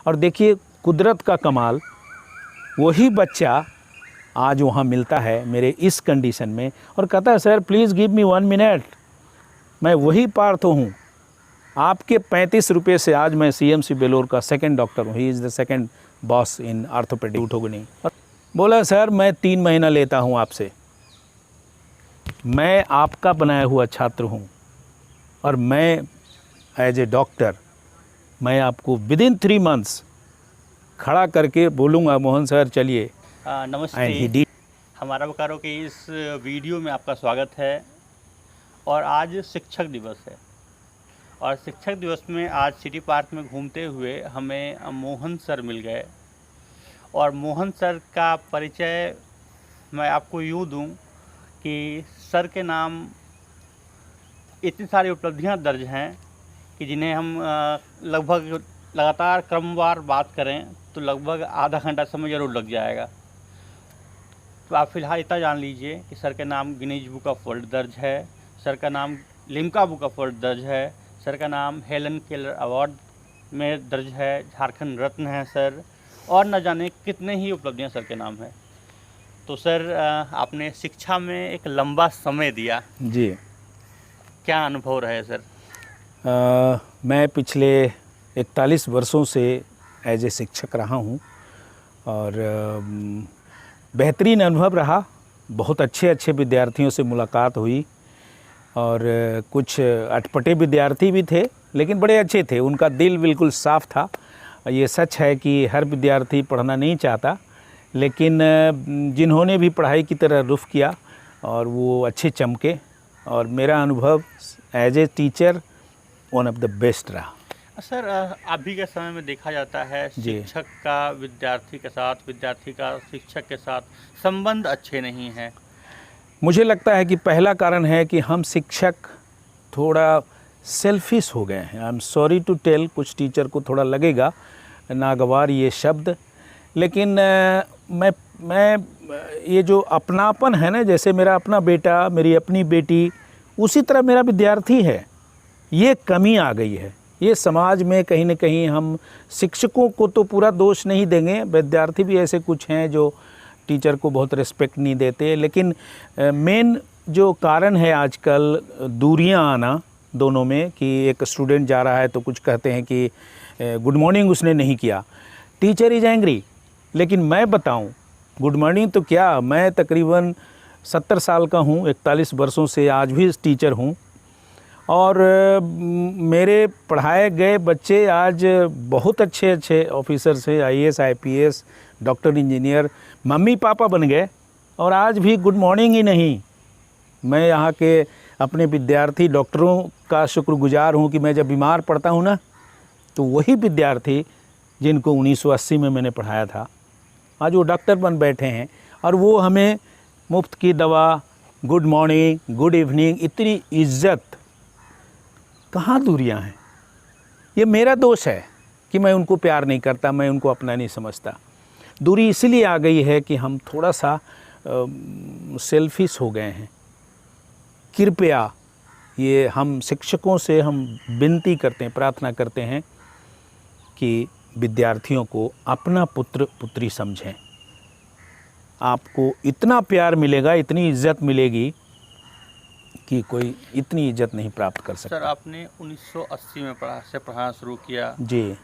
और देखिए कुदरत का कमाल, वही बच्चा आज वहाँ मिलता है मेरे इस कंडीशन में और कहता है sir please give me 1 minute. मैं वही पार्थ हूँ, आपके 35 रुपये से आज मैं CMC बेलोर का सेकंड डॉक्टर हूँ। He is the second boss in orthopaedic. उठोगे बोला सर मैं 3 महीना लेता हूँ आपसे, मैं आपका बनाया हुआ छात्र हूँ और मैं एज ए डॉक्टर मैं आपको विदिन 3 मंथ्स खड़ा करके बोलूँगा मोहन सर चलिए। नमस्ते, हमारा बोकारो के इस वीडियो में आपका स्वागत है। और आज शिक्षक दिवस है और शिक्षक दिवस में आज सिटी पार्क में घूमते हुए हमें मोहन सर मिल गए। और मोहन सर का परिचय मैं आपको यूँ दूं कि सर के नाम इतनी सारी उपलब्धियां दर्ज हैं कि जिन्हें हम लगभग लगातार क्रमवार बात करें तो लगभग आधा घंटा समय ज़रूर लग जाएगा। तो आप फिलहाल इतना जान लीजिए कि सर के नाम गिनीज बुक ऑफ वर्ल्ड दर्ज है, सर का नाम लिम्का बुक ऑफ वर्ल्ड दर्ज है, सर का नाम हेलन केलर अवार्ड में दर्ज है, झारखंड रत्न है सर, और न जाने कितने ही उपलब्धियां सर के नाम है। तो सर आपने शिक्षा में एक लंबा समय दिया जी, क्या अनुभव रहे सर? मैं पिछले 41 वर्षों से एज ए शिक्षक रहा हूँ और बेहतरीन अनुभव रहा। बहुत अच्छे विद्यार्थियों से मुलाकात हुई और कुछ अटपटे विद्यार्थी भी थे लेकिन बड़े अच्छे थे, उनका दिल बिल्कुल साफ़ था। ये सच है कि हर विद्यार्थी पढ़ना नहीं चाहता, लेकिन जिन्होंने भी पढ़ाई की तरह रुख किया और वो अच्छे चमके, और मेरा अनुभव as a teacher one of the best रहा। सर अभी के समय में देखा जाता है शिक्षक का विद्यार्थी के साथ, विद्यार्थी का शिक्षक के साथ संबंध अच्छे नहीं हैं। मुझे लगता है कि पहला कारण है कि हम शिक्षक थोड़ा सेल्फिश हो गए हैं। I am sorry to tell, कुछ टीचर को थोड़ा लगेगा नागवार ये शब्द, लेकिन मैं ये जो अपनापन है ना, जैसे मेरा अपना बेटा, मेरी अपनी बेटी, उसी तरह मेरा विद्यार्थी है, ये कमी आ गई है। ये समाज में कहीं न कहीं हम शिक्षकों को तो पूरा दोष नहीं देंगे, विद्यार्थी भी ऐसे कुछ हैं जो टीचर को बहुत रिस्पेक्ट नहीं देते, लेकिन मेन जो कारण है आजकल दूरियां आना दोनों में, कि एक स्टूडेंट जा रहा है तो कुछ कहते हैं कि गुड मॉर्निंग उसने नहीं किया, टीचर इज एंग्री। लेकिन मैं बताऊं, गुड मॉर्निंग तो क्या, मैं तकरीबन 70 साल का हूं, 41 वर्षों से आज भी टीचर हूं और मेरे पढ़ाए गए बच्चे आज बहुत अच्छे ऑफिसर्स हैं, IAS IPS doctor engineer, mummy papa बन गए और आज भी गुड मॉर्निंग ही नहीं। मैं यहाँ के अपने विद्यार्थी डॉक्टरों का शुक्रगुजार हूँ कि मैं जब बीमार पड़ता हूँ ना, तो वही विद्यार्थी जिनको 1980 में मैंने पढ़ाया था आज वो डॉक्टर बन बैठे हैं और वो हमें मुफ्त की दवा, गुड मॉर्निंग, गुड इवनिंग, इतनी इज्जत। कहाँ दूरियाँ हैं? ये मेरा दोष है कि मैं उनको प्यार नहीं करता, मैं उनको अपना नहीं समझता। दूरी इसलिए आ गई है कि हम थोड़ा सा सेल्फिश हो गए हैं। कृपया ये हम शिक्षकों से हम विनती करते हैं, प्रार्थना करते हैं कि विद्यार्थियों को अपना पुत्र पुत्री समझें। आपको इतना प्यार मिलेगा, इतनी इज्जत मिलेगी कि कोई इतनी इज्जत नहीं प्राप्त कर सकता। सर आपने 1980 में पढ़ाना शुरू किया जी,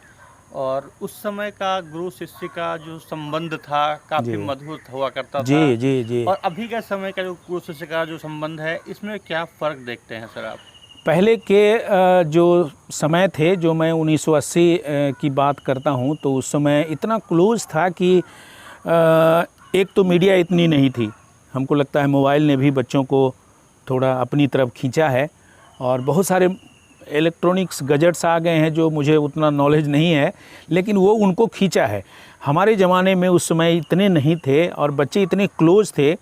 और उस समय का गुरु शिष्य का जो संबंध था काफ़ी मधुर हुआ करता था। जी। और अभी के समय का जो गुरु शिष्य का जो संबंध है, इसमें क्या फ़र्क देखते हैं सर आप? पहले के जो समय थे, जो मैं 1980 की बात करता हूँ, तो उस समय इतना क्लोज था कि एक तो मीडिया इतनी नहीं थी। हमको लगता है मोबाइल ने भी बच्चों को थोड़ा अपनी तरफ खींचा है और बहुत सारे इलेक्ट्रॉनिक्स गैजेट्स आ गए हैं जो मुझे उतना नॉलेज नहीं है, लेकिन वो उनको खींचा है। हमारे ज़माने में उस समय इतने नहीं थे और बच्चे इतने क्लोज थे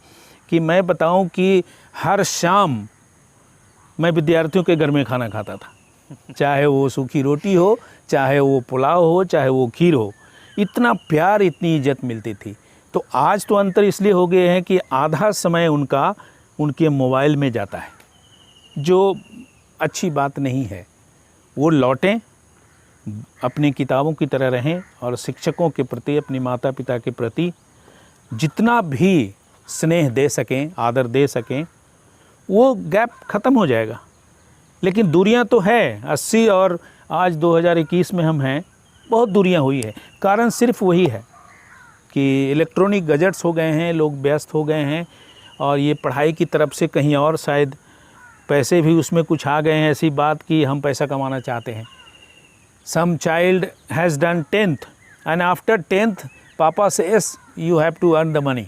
कि मैं बताऊं कि हर शाम मैं विद्यार्थियों के घर में खाना खाता था, चाहे वो सूखी रोटी हो, चाहे वो पुलाव हो, चाहे वो खीर हो। इतना प्यार, इतनी इज्जत मिलती थी। तो आज तो अंतर इसलिए हो गए हैं कि आधा समय उनका उनके मोबाइल में जाता है, जो अच्छी बात नहीं है। वो लौटें अपनी किताबों की तरह रहें और शिक्षकों के प्रति, अपने माता पिता के प्रति जितना भी स्नेह दे सकें, आदर दे सकें, वो गैप ख़त्म हो जाएगा। लेकिन दूरियां तो है, 80 और आज 2021 में हम हैं, बहुत दूरियां हुई है। कारण सिर्फ वही है कि इलेक्ट्रॉनिक गैजेट्स हो गए हैं, लोग व्यस्त हो गए हैं और ये पढ़ाई की तरफ से कहीं और शायद पैसे भी उसमें कुछ आ गए हैं, ऐसी बात कि हम पैसा कमाना चाहते हैं। Some child has done 10th and after 10th पापा says you have to earn the money.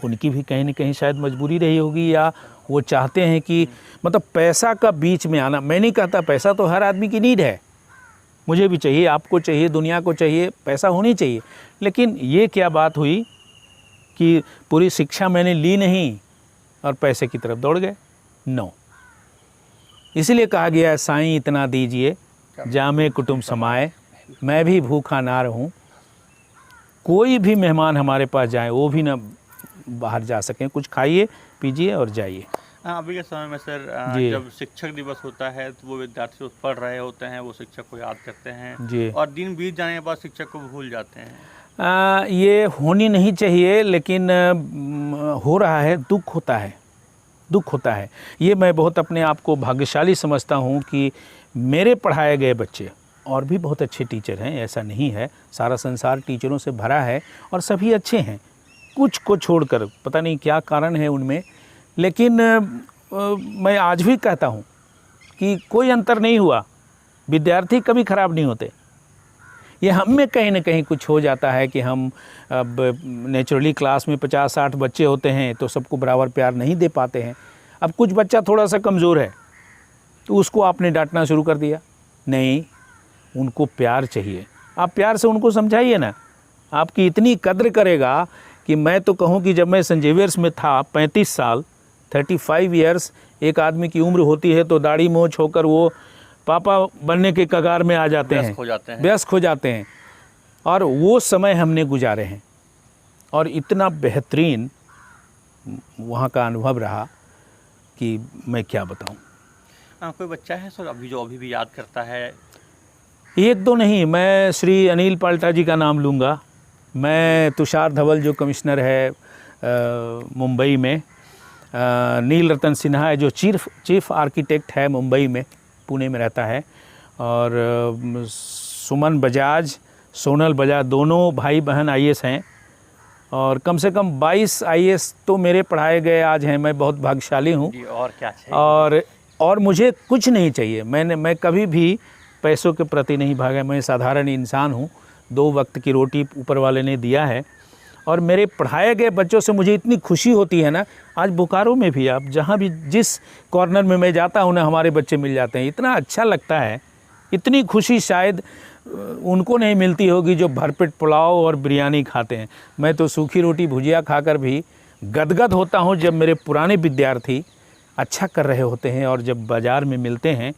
उनकी भी कहीं ना कहीं शायद मजबूरी रही होगी, या वो चाहते हैं कि मतलब पैसा का बीच में आना। मैं नहीं कहता, पैसा तो हर आदमी की नीड है, मुझे भी चाहिए, आपको चाहिए, दुनिया को चाहिए, पैसा होनी चाहिए। लेकिन ये क्या बात हुई कि पूरी शिक्षा मैंने ली नहीं और पैसे की तरफ दौड़ गए? नो। इसीलिए कहा गया है, साईं इतना दीजिए जामे कुटुंब समाए, मैं भी भूखा ना रहूं। कोई भी मेहमान हमारे पास जाए वो भी ना बाहर जा सकें, कुछ खाइए पीजिए और जाइए। अभी के समय में सर जब शिक्षक दिवस होता है तो वो विद्यार्थी पढ़ रहे होते हैं, वो शिक्षक को याद करते हैं जी, और दिन बीत जाने के बाद शिक्षक को भूल जाते हैं। ये होनी नहीं चाहिए, लेकिन हो रहा है, दुख होता है, दुख होता है। ये मैं बहुत अपने आप को भाग्यशाली समझता हूँ कि मेरे पढ़ाए गए बच्चे, और भी बहुत अच्छे टीचर हैं, ऐसा नहीं है, सारा संसार टीचरों से भरा है और सभी अच्छे हैं, कुछ को छोड़कर, पता नहीं क्या कारण है उनमें। लेकिन मैं आज भी कहता हूँ कि कोई अंतर नहीं हुआ, विद्यार्थी कभी ख़राब नहीं होते। ये हम में कहीं ना कहीं कुछ हो जाता है कि हम अब नेचुरली क्लास में 50-60 बच्चे होते हैं तो सबको बराबर प्यार नहीं दे पाते हैं। अब कुछ बच्चा थोड़ा सा कमज़ोर है तो उसको आपने डांटना शुरू कर दिया। नहीं, उनको प्यार चाहिए, आप प्यार से उनको समझाइए ना, आपकी इतनी कद्र करेगा कि मैं तो कहूँ कि जब मैं सेंट जेवियर्स में था 35 साल 35 ईयर्स, एक आदमी की उम्र होती है तो दाढ़ी मोछ होकर वो पापा बनने के कगार में आ जाते हैं, व्यस्त हो जाते हैं। और वो समय हमने गुजारे हैं और इतना बेहतरीन वहाँ का अनुभव रहा कि मैं क्या बताऊँ। कोई बच्चा है सर जो अभी भी याद करता है? एक दो नहीं, मैं श्री अनिल पाल्टा जी का नाम लूँगा। मैं तुषार धवल जो कमिश्नर है मुंबई में, नील रतन सिन्हा है जो चीफ आर्किटेक्ट है मुंबई में, पुणे में रहता है, और सुमन बजाज, सोनल बजाज, दोनों भाई बहन आईएएस हैं और कम से कम 22 आईएएस तो मेरे पढ़ाए गए आज हैं। मैं बहुत भाग्यशाली हूँ। और क्या चाहिए? और मुझे कुछ नहीं चाहिए। मैं कभी भी पैसों के प्रति नहीं भागा। मैं साधारण इंसान हूँ, 2 वक्त की रोटी ऊपर वाले ने दिया है और मेरे पढ़ाए गए बच्चों से मुझे इतनी खुशी होती है ना। आज बोकारो में भी आप जहाँ भी जिस कॉर्नर में मैं जाता हूँ ना, हमारे बच्चे मिल जाते हैं, इतना अच्छा लगता है। इतनी खुशी शायद उनको नहीं मिलती होगी जो भरपेट पुलाव और बिरयानी खाते हैं। मैं तो सूखी रोटी भुजिया खाकर भी गदगद होता हूँ जब मेरे पुराने विद्यार्थी अच्छा कर रहे होते हैं और जब बाज़ार में मिलते हैं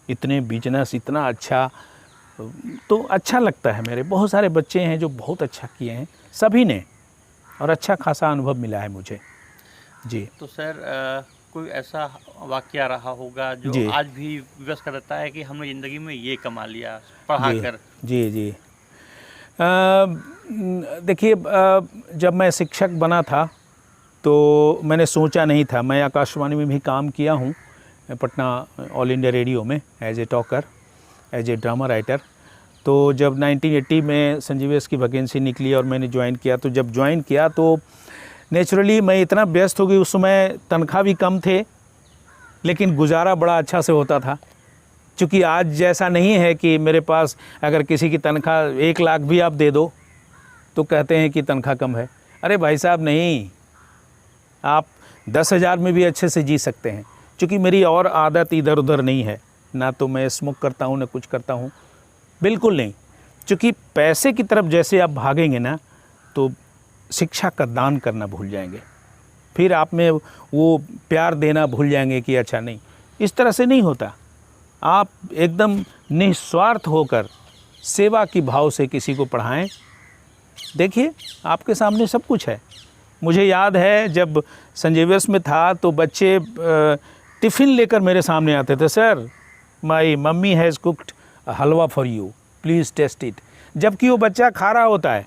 इतने बिजनेस इतना अच्छा, तो अच्छा लगता है। मेरे बहुत सारे बच्चे हैं जो बहुत अच्छा किए हैं सभी ने, और अच्छा खासा अनुभव मिला है मुझे। जी तो सर कोई ऐसा वाक़या रहा होगा जो आज भी व्यस्त करता है कि हमने ज़िंदगी में ये कमा लिया पढ़ाकर? जी जी, देखिए, जब मैं शिक्षक बना था तो मैंने सोचा नहीं था। मैं आकाशवाणी में भी काम किया हूँ, पटना ऑल इंडिया रेडियो में as a talker, as a drama writer. तो जब 1980 में सेंट जेवियर्स की वैकेंसी निकली और मैंने ज्वाइन किया, तो जब ज्वाइन किया तो नेचुरली मैं इतना व्यस्त हो गई। उस समय तनख्वाह भी कम थे लेकिन गुजारा बड़ा अच्छा से होता था। क्योंकि आज जैसा नहीं है कि मेरे पास अगर किसी की तनख्वाह 1 लाख भी आप दे दो तो कहते हैं कि तनख्वाह कम है। अरे भाई साहब नहीं, आप 10,000 में भी अच्छे से जी सकते हैं। क्योंकि मेरी और आदत इधर उधर नहीं है, ना तो मैं स्मोक करता हूँ ना कुछ करता हूँ, बिल्कुल नहीं। क्योंकि पैसे की तरफ जैसे आप भागेंगे ना तो शिक्षा का दान करना भूल जाएंगे, फिर आप में वो प्यार देना भूल जाएंगे कि अच्छा नहीं, इस तरह से नहीं होता। आप एकदम निस्वार्थ होकर सेवा की भाव से किसी को पढ़ाएं। देखिए आपके सामने सब कुछ है। मुझे याद है जब सेंट जेवियर्स में था तो बच्चे टिफ़िन लेकर मेरे सामने आते थे, sir my mummy has cooked halwa for you, please taste it, जबकि वो बच्चा खा रहा होता है।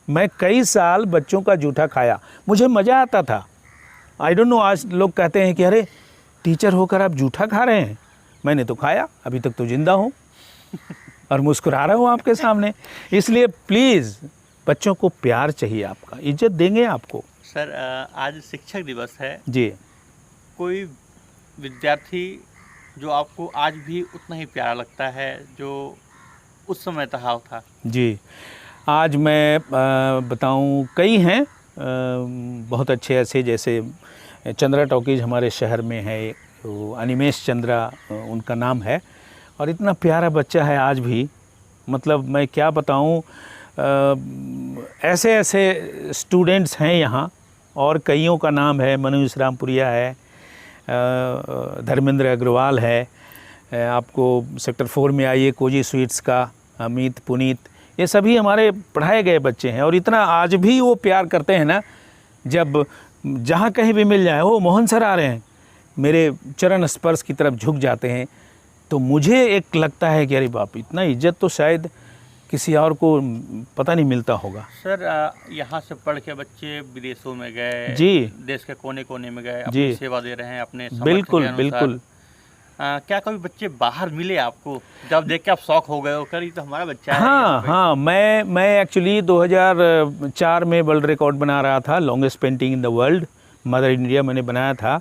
मैं कई साल बच्चों का जूठा खाया, मुझे मज़ा आता था। आई डोंट नो, आज लोग कहते हैं कि अरे टीचर होकर आप जूठा खा रहे हैं। मैंने तो खाया, अभी तक तो ज़िंदा हूँ और मुस्कुरा रहा हूँ आपके सामने। इसलिए प्लीज़ बच्चों को प्यार चाहिए, आपका इज्जत देंगे आपको। सर आज शिक्षक दिवस है जी। कोई विद्यार्थी जो आपको आज भी उतना ही प्यारा लगता है जो उस समय था? जी, आज मैं बताऊं, कई हैं बहुत अच्छे ऐसे, जैसे चंद्रा टॉकीज हमारे शहर में है, वो अनिमेश चंद्रा उनका नाम है, और इतना प्यारा बच्चा है आज भी। मतलब मैं क्या बताऊं, ऐसे ऐसे स्टूडेंट्स हैं यहाँ, और कईयों का नाम है, मनीष रामपुरिया है, धर्मेंद्र अग्रवाल है, आपको सेक्टर 4 में आइए कोजी स्वीट्स का अमित, पुनीत, ये सभी हमारे पढ़ाए गए बच्चे हैं। और इतना आज भी वो प्यार करते हैं ना, जब जहाँ कहीं भी मिल जाए, वो मोहन सर आ रहे हैं, मेरे चरण स्पर्श की तरफ झुक जाते हैं। तो मुझे एक लगता है कि अरे बाप, इतना इज्जत तो शायद किसी और को पता नहीं मिलता होगा। सर यहाँ से पढ़ के बच्चे विदेशों में गए, जी, देश के कोने कोने में गए, जी, अपनी सेवा दे रहे हैं अपने सामर्थ्य बिल्कुल के अनुसार। बिल्कुल। क्या कभी बच्चे बाहर मिले आपको, जब देख के आप शौक हो गए हो, कर ये तो हमारा बच्चा है? हाँ, मैं एक्चुअली 2004 में वर्ल्ड रिकॉर्ड बना रहा था, longest painting in the world, mother India मैंने बनाया था।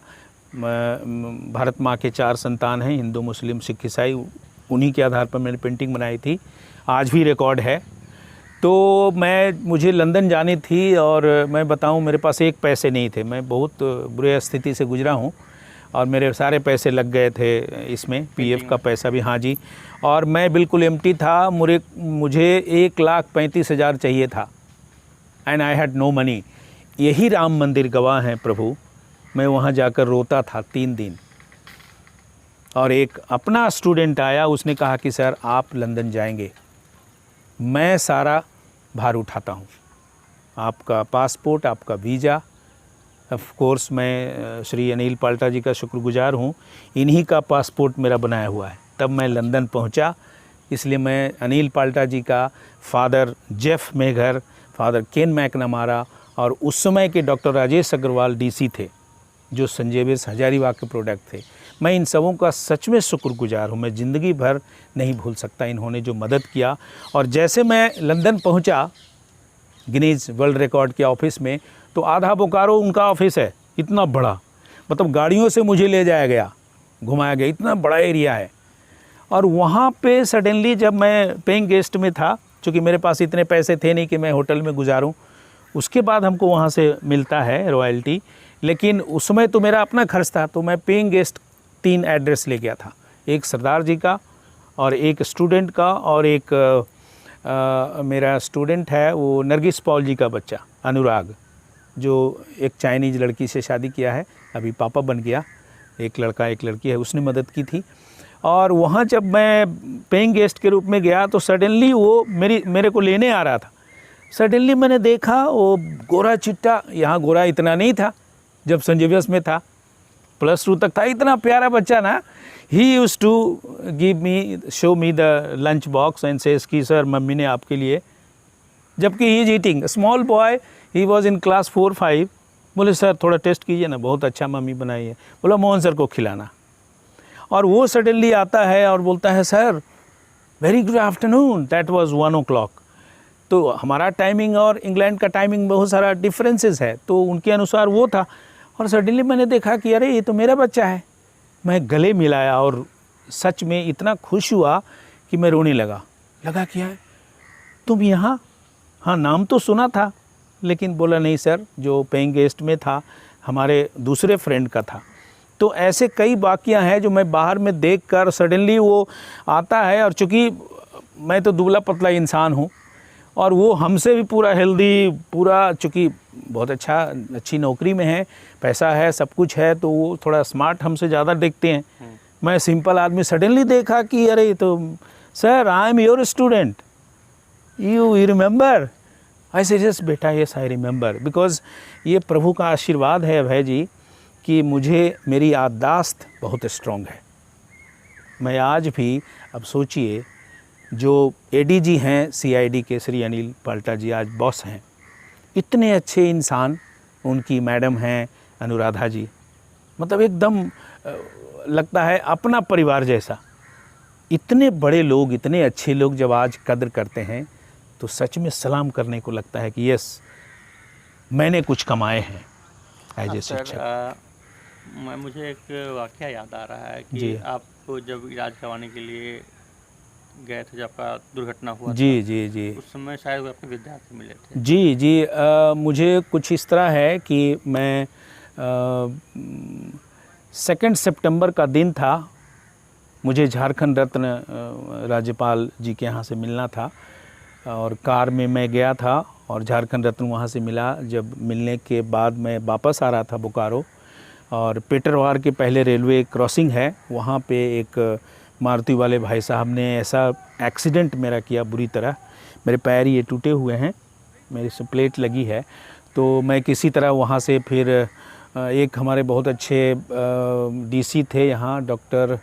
भारत माँ के 4 संतान हैं, हिंदू, मुस्लिम, सिख, ईसाई, उन्हीं के आधार पर मैंने पेंटिंग बनाई थी, आज भी रिकॉर्ड है। तो मुझे लंदन जानी थी, और मैं बताऊं, मेरे पास एक पैसे नहीं थे, मैं बहुत बुरे स्थिति से गुजरा हूं, और मेरे सारे पैसे लग गए थे इसमें, पीएफ का पैसा भी, हाँ जी, और मैं बिल्कुल एम्प्टी था। मुझे 1,35,000 चाहिए था, and I had no money. यही राम मंदिर गवाह हैं प्रभु, मैं वहाँ जाकर रोता था 3 दिन, और एक अपना स्टूडेंट आया, उसने कहा कि सर आप लंदन जाएंगे, मैं सारा भार उठाता हूँ, आपका पासपोर्ट, आपका वीज़ा। ऑफ कोर्स मैं श्री अनिल पाल्टा जी का शुक्रगुजार हूँ, इन्हीं का पासपोर्ट मेरा बनाया हुआ है, तब मैं लंदन पहुँचा। इसलिए मैं अनिल पाल्टा जी का, फादर जेफ मेघर, फादर केन मैकनमारा, और उस समय के डॉक्टर राजेश अग्रवाल डीसी थे, जो संजेवियर हजारीबाग के प्रोडक्ट थे, मैं इन सबों का सच में शुक्रगुजार हूँ। मैं ज़िंदगी भर नहीं भूल सकता इन्होंने जो मदद किया। और जैसे मैं लंदन पहुँचा गिनीज वर्ल्ड रिकॉर्ड के ऑफिस में, तो आधा बोकारो उनका ऑफिस है, इतना बड़ा, मतलब गाड़ियों से मुझे ले जाया गया, घुमाया गया, इतना बड़ा एरिया है। और वहाँ पे सडनली जब मैं पेइंग गेस्ट में था, चूँकि मेरे पास इतने पैसे थे नहीं कि मैं होटल में गुजारूँ, उसके बाद हमको वहाँ से मिलता है रॉयल्टी, लेकिन उस समय तो मेरा अपना खर्च था। तो मैं पेइंग गेस्ट 3 एड्रेस ले गया था, एक सरदार जी का, और एक स्टूडेंट का, और एक मेरा स्टूडेंट है वो नरगिस पॉल जी का बच्चा अनुराग, जो एक चाइनीज़ लड़की से शादी किया है, अभी पापा बन गया, एक लड़का एक लड़की है, उसने मदद की थी। और वहाँ जब मैं पेइंग गेस्ट के रूप में गया, तो सडनली वो मेरे को लेने आ रहा था। सडनली मैंने देखा वो गोरा चिट्टा, यहाँ गोरा इतना नहीं था जब संजीवियस में था, +2 तक था, इतना प्यारा बच्चा ना। He used to give me, show me the lunch box and says कि सर मम्मी ने आपके लिए, जबकि he is eating, small boy, he was in class 4-5, बोले सर थोड़ा टेस्ट कीजिए ना, बहुत अच्छा मम्मी बनाई है, बोला मोहन सर को खिलाना। और वो सडनली आता है और बोलता है sir very good afternoon, that was 1 o'clock। तो हमारा टाइमिंग और इंग्लैंड का टाइमिंग बहुत सारा डिफरेंसेस है, तो उनके अनुसार वो था। और सडनली मैंने देखा कि अरे ये तो मेरा बच्चा है, मैं गले मिलाया, और सच में इतना खुश हुआ कि मैं रोने लगा क्या है तुम यहाँ? हाँ, नाम तो सुना था, लेकिन बोला नहीं सर, जो पेइंग गेस्ट में था हमारे दूसरे फ्रेंड का था। तो ऐसे कई वाक़या हैं जो मैं बाहर में देखकर सडनली वो आता है। और चूँकि मैं तो दुबला पतला इंसान हूँ, और वो हमसे भी पूरा हेल्दी, पूरा, चूँकि बहुत अच्छी नौकरी में है, पैसा है, सब कुछ है, तो वो थोड़ा स्मार्ट हमसे ज़्यादा देखते हैं। मैं सिंपल आदमी, सडनली देखा कि अरे तो sir I am your student, you remember? I say yes बेटा, यस आई रिमेंबर, बिकॉज ये प्रभु का आशीर्वाद है अभय जी कि मुझे, मेरी याददाश्त बहुत स्ट्रॉन्ग है। मैं आज भी, अब सोचिए, जो एडीजी हैं सीआईडी के श्री अनिल पाल्टा जी आज बॉस हैं, इतने अच्छे इंसान, उनकी मैडम हैं अनुराधा जी, मतलब एकदम लगता है अपना परिवार जैसा। इतने बड़े लोग, इतने अच्छे लोग जब आज कद्र करते हैं तो सच में सलाम करने को लगता है कि यस, मैंने कुछ कमाए हैं एज ए शिक्षक। मुझे एक वाकया याद आ रहा है कि जी। आपको जब इलाज करवाने के लिए गए थे, जब आपका दुर्घटना हुआ जी था, जी जी उस समय शायद आपके विद्यार्थी मिले थे। जी जी। मुझे कुछ इस तरह है कि मैं 2 सितंबर का दिन था, मुझे झारखंड रत्न राज्यपाल जी के यहाँ से मिलना था और कार में मैं गया था और झारखंड रत्न वहाँ से मिला। जब मिलने के बाद मैं वापस आ रहा था बोकारो, और पेटरवार के पहले रेलवे क्रॉसिंग है, वहाँ पे एक मारुति वाले भाई साहब ने ऐसा एक्सीडेंट मेरा किया बुरी तरह, मेरे पैर ये टूटे हुए हैं, मेरे से प्लेट लगी है। तो मैं किसी तरह वहाँ से फिर एक हमारे बहुत अच्छे डीसी थे यहाँ, डॉक्टर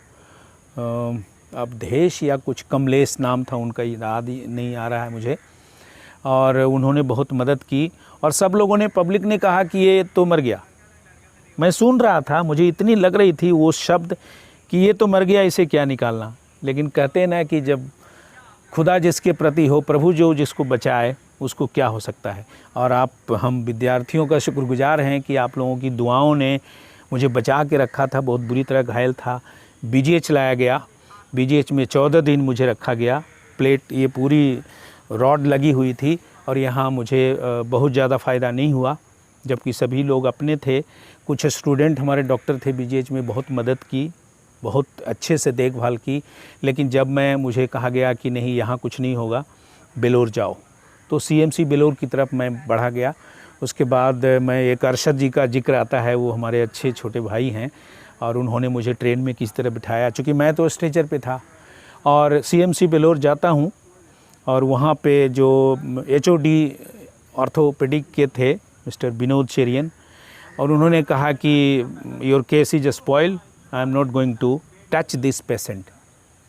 अवधेश या कुछ कमलेश नाम था उनका, याद नहीं आ रहा है मुझे, और उन्होंने बहुत मदद की। और सब लोगों ने, पब्लिक ने कहा कि ये तो मर गया। मैं सुन रहा था, मुझे इतनी लग रही थी वो शब्द कि ये तो मर गया, इसे क्या निकालना। लेकिन कहते ना कि जब खुदा जिसके प्रति हो, प्रभु जो जिसको बचाए, उसको क्या हो सकता है। और हम विद्यार्थियों का शुक्रगुजार हैं कि आप लोगों की दुआओं ने मुझे बचा के रखा था। बहुत बुरी तरह घायल था, बीजीएच लाया गया, बीजीएच में 14 दिन मुझे रखा गया। प्लेट ये पूरी रॉड लगी हुई थी और यहाँ मुझे बहुत ज़्यादा फ़ायदा नहीं हुआ, जबकि सभी लोग अपने थे। कुछ स्टूडेंट हमारे डॉक्टर थे बीजीएच में, बहुत मदद की, बहुत अच्छे से देखभाल की। लेकिन जब मुझे कहा गया कि नहीं यहाँ कुछ नहीं होगा, बेलोर जाओ, तो सीएमसी बेलोर की तरफ मैं बढ़ा गया। उसके बाद मैं, एक अरशद जी का जिक्र आता है, वो हमारे अच्छे छोटे भाई हैं, और उन्होंने मुझे ट्रेन में किस तरह बिठाया, चूँकि मैं तो स्ट्रेचर पे था। और सीएमसी बेलोर जाता हूँ और वहाँ पे जो एचओडी ऑर्थोपेडिक के थे मिस्टर विनोद शेरियन, और उन्होंने कहा कि your case is spoil, I am not going to touch this patient.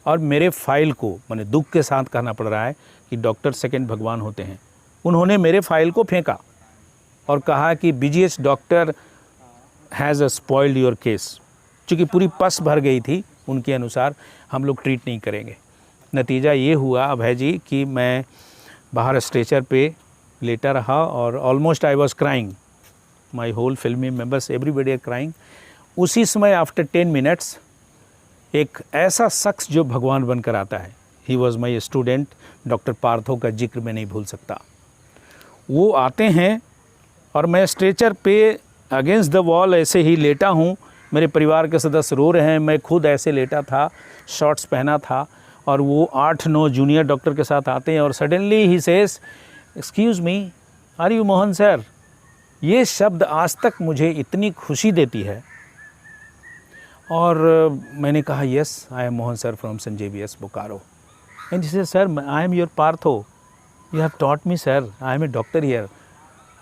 और मेरे फाइल को, मैंने दुख के साथ कहना पड़ रहा है कि डॉक्टर सेकंड भगवान होते हैं, उन्होंने मेरे फाइल को फेंका और कहा कि BGH doctor has spoiled your case. चूँकि पूरी पस भर गई थी, उनके अनुसार हम लोग ट्रीट नहीं करेंगे। नतीजा ये हुआ अभय जी कि मैं बाहर स्ट्रेचर पे लेटा रहा और almost I was crying, my whole फिल्मी मेंबर्स एवरीबडी आर क्राइंग। उसी समय आफ्टर 10 मिनट्स एक ऐसा शख्स जो भगवान बनकर आता है, he was my student, doctor Partho का जिक्र मैं नहीं भूल सकता। वो आते हैं और मैं स्ट्रेचर पे अगेंस्ट द वॉल ऐसे ही लेटा हूँ, मेरे परिवार के सदस्य रो रहे हैं, मैं खुद ऐसे लेटा था, शॉर्ट्स पहना था, और वो 8-9 जूनियर डॉक्टर के साथ आते हैं और सडनली ही says, excuse me, are you Mohan sir. ये शब्द आज तक मुझे इतनी खुशी देती है। और मैंने कहा yes, I am Mohan sir from Saint Xavier's Bokaro. And he said, sir I am your Partho, you have taught me sir, I am a doctor here.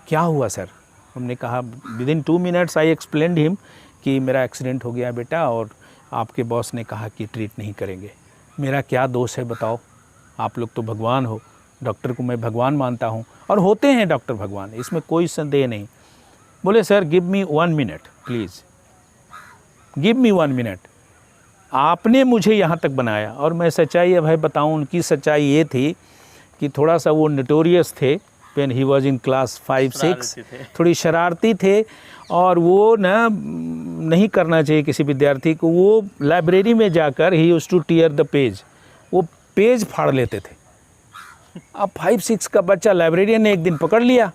क्या हुआ सर? हमने कहा within 2 minutes I explained him कि मेरा एक्सीडेंट हो गया बेटा और आपके बॉस ने कहा कि ट्रीट नहीं करेंगे। मेरा क्या दोष है बताओ? आप लोग तो भगवान हो, डॉक्टर को मैं भगवान मानता हूँ और होते हैं डॉक्टर भगवान, इसमें कोई संदेह नहीं। बोले sir give me 1 minute please, give me 1 minute. आपने मुझे यहाँ तक बनाया। और मैं सच्चाई अब है बताऊँ, उनकी सच्चाई ये थी कि थोड़ा सा वो नोटोरियस थे, when he was in class 5-6, थोड़ी शरारती थे। और वो ना नहीं करना चाहिए किसी विद्यार्थी को, वो लाइब्रेरी में जाकर ही used two tier the page, वो पेज फाड़ लेते थे। अब 5-6 का बच्चा, लाइब्रेरियन ने एक दिन पकड़ लिया,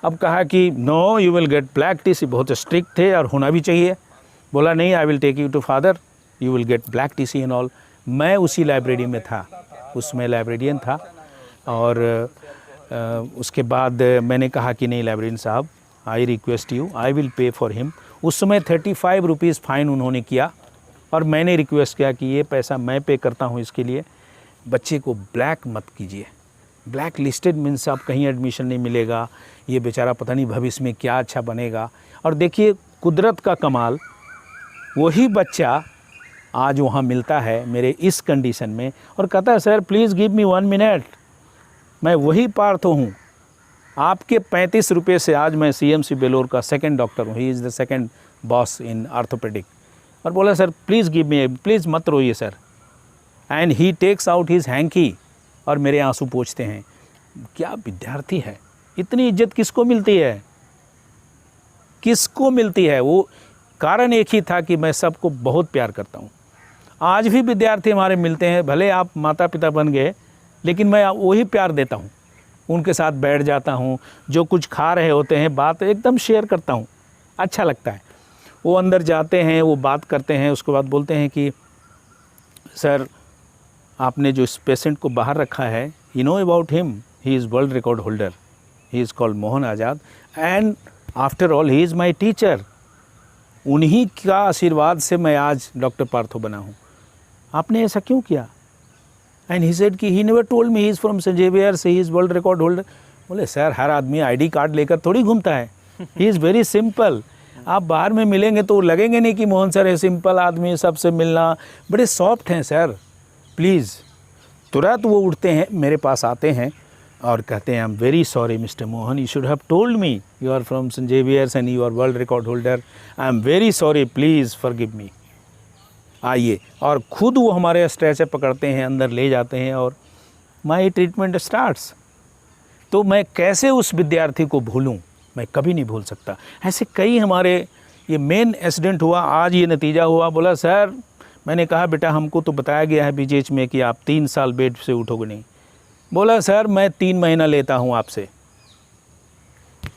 अब कहा कि no you will get black TC. बहुत स्ट्रिक्ट थे और होना भी चाहिए। बोला नहीं, I will take you to father, you will get black TC and all. मैं उसी लाइब्रेरी में था, उसमें लाइब्रेरियन था। और उसके बाद मैंने कहा कि नहीं लाइब्रेरियन साहब, I request you, I will pay for him. उस समय 35 रुपीज़ फ़ाइन उन्होंने किया और मैंने रिक्वेस्ट किया कि ये पैसा मैं पे करता हूँ, इसके लिए बच्चे को ब्लैक मत कीजिए। ब्लैक लिस्टेड मीन्स आप कहीं एडमिशन नहीं मिलेगा, ये बेचारा पता नहीं भविष्य में क्या अच्छा बनेगा। और देखिए कुदरत का कमाल, वही बच्चा आज वहाँ मिलता है मेरे इस कंडीशन में और कहता है sir please give me 1 minute. मैं वही पार्थ हूँ, आपके 35 रुपये से आज मैं CMC बेलोर का सेकंड डॉक्टर हूँ। He is the second boss in orthopaedic. और बोला sir please give me, please मत रोइए sir. And he takes out his hanky और मेरे आंसू पोंछते हैं। क्या विद्यार्थी है, इतनी इज्जत किसको मिलती है, किसको मिलती है? वो कारण एक ही था कि मैं सबको बहुत प्यार करता हूँ। आज भी विद्यार्थी हमारे मिलते हैं, भले आप माता पिता बन गए, लेकिन मैं वही प्यार देता हूँ। उनके साथ बैठ जाता हूँ, जो कुछ खा रहे होते हैं बात एकदम शेयर करता हूँ, अच्छा लगता है। वो अंदर जाते हैं, वो बात करते हैं, उसके बाद बोलते हैं कि सर आपने जो इस पेशेंट को बाहर रखा है, you know about him, he is world record holder, he is called Mohan Azad and after all he is my teacher. उन्हीं का आशीर्वाद से मैं आज डॉक्टर पार्थो बना हूँ। आपने ऐसा क्यों किया? एंड ही सेड कि he never told me he is from Saint Xavier's, he is world record holder. बोले सर हर आदमी ID कार्ड लेकर थोड़ी घूमता है, ही इज़ वेरी सिंपल। आप बाहर में मिलेंगे तो लगेंगे नहीं कि मोहन सर है सिंपल आदमी, सबसे मिलना, बड़े सॉफ्ट हैं सर, प्लीज़। तुरंत वो उठते हैं, मेरे पास आते हैं और कहते हैं I am very sorry mister Mohan, you should have told me you are from Saint Xavier's and you are world record holder, I am very sorry, please forgive me. आइए, और खुद वो हमारे स्ट्रेचर पकड़ते हैं, अंदर ले जाते हैं और माई ट्रीटमेंट स्टार्ट्स। तो मैं कैसे उस विद्यार्थी को भूलूं, मैं कभी नहीं भूल सकता। ऐसे कई हमारे, ये मेन एक्सीडेंट हुआ, आज ये नतीजा हुआ। बोला सर, मैंने कहा बेटा हमको तो बताया गया है BGH में कि आप 3 साल बेड से उठोगे नहीं। बोला सर मैं 3 महीना लेता हूँ आपसे,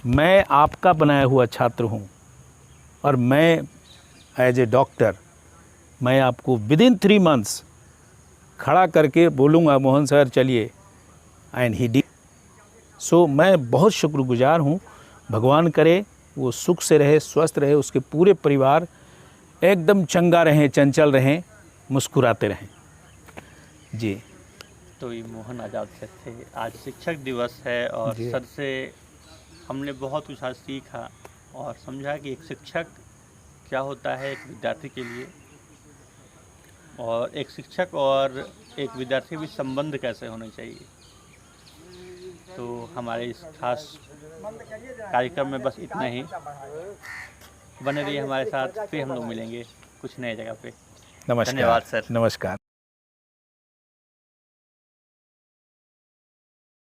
मैं आपका बनाया हुआ छात्र हूँ और मैं एज ए डॉक्टर मैं आपको विदिन 3 मंथ्स खड़ा करके बोलूँगा मोहन सर चलिए, एंड ही डिड। सो मैं बहुत शुक्रगुजार हूँ। भगवान करे वो सुख से रहे, स्वस्थ रहे, उसके पूरे परिवार एकदम चंगा रहें, चंचल रहें, मुस्कुराते रहें जी। तो ये मोहन आज़ाद सर थे। आज शिक्षक दिवस है और सर से हमने बहुत कुछ आज सीखा और समझा कि एक शिक्षक क्या होता है एक विद्यार्थी के लिए, और एक शिक्षक और एक विद्यार्थी भी संबंध कैसे होने चाहिए। तो हमारे इस खास कार्यक्रम में बस इतना ही। बने रहिए हमारे साथ, फिर हम लोग मिलेंगे कुछ नए जगह पे। नमस्कार। धन्यवाद सर। नमस्कार।